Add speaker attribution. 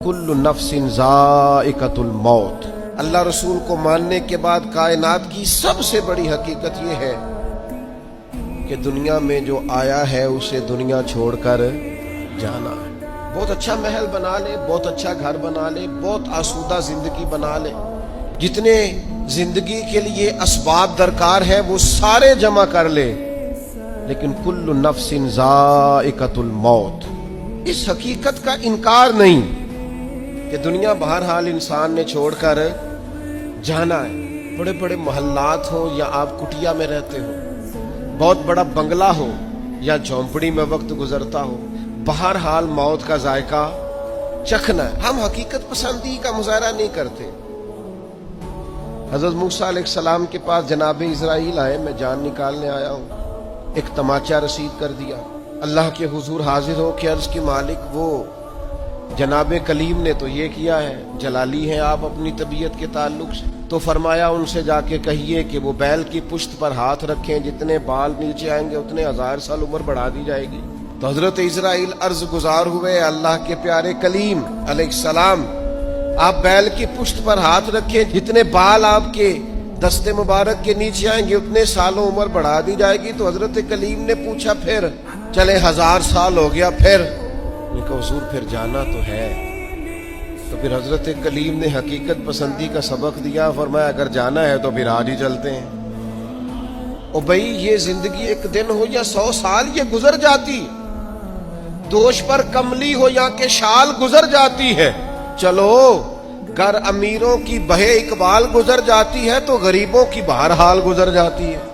Speaker 1: कुल्लु नफ्सिन ज़ाइक़तुल मौत। अल्लाह रसूल को मानने के बाद कायनात की सबसे बड़ी हकीकत यह है कि दुनिया में जो आया है उसे दुनिया छोड़कर जाना है। बहुत अच्छा महल बना ले, बहुत अच्छा घर बना ले, बहुत आसूदा जिंदगी बना ले, जितने जिंदगी के लिए असबाब दरकार है वो सारे जमा कर ले, लेकिन कुल्लु नफ्सिन ज़ाइक़तुल मौत, इस हकीकत का इनकार नहीं कि दुनिया बहरहाल इंसान ने छोड़कर जाना है। बड़े बड़े महल्लात हो या आप कुटिया में रहते हो, बहुत बड़ा बंगला हो या झोंपड़ी में वक्त गुजरता हो, बहरहाल मौत का जायका चखना है। हम हकीकत पसंदी का मुजाहरा नहीं करते। हजरत मूसा अलैहिस्सलाम के पास जनाब इज़राइल आए, मैं जान निकालने आया हूँ, एक तमाचा रसीद कर दिया। अल्लाह के हुजूर हाजिर हो के अर्ज की मालिक, वो जनाब कलीम ने तो ये किया है, जलाली हैं आप अपनी तबीयत के ताल्लुक से, तो फरमाया उनसे जाके कहिए कि वो बैल की पुश्त पर हाथ रखें, जितने बाल नीचे आएंगे उतने 1000 साल उम्र बढ़ा दी जाएगी। तो हजरत इज़राइल अर्ज गुजार हुए, अल्लाह के प्यारे कलीम अलैहिस्सलाम, आप बैल की पुश्त पर हाथ रखें, जितने बाल आपके दस्ते मुबारक के नीचे आएंगे उतने सालों उम्र बढ़ा दी जाएगी। तो हजरत कलीम ने पूछा, फिर चले 1000 साल हो गया, फिर उनका हुजूर फिर जाना तो है। तो फिर हजरत कलीम ने हकीकत पसंदी का सबक दिया, फरमाया अगर जाना है तो फिर आज ही चलते हैं। ओ भाई, ये जिंदगी एक दिन हो या 100 साल ये गुजर जाती, दोष पर कमली हो या के शाल गुजर जाती है। चलो, घर अमीरों की बहे इकबाल गुजर जाती है तो गरीबों की बहरहाल गुजर जाती है।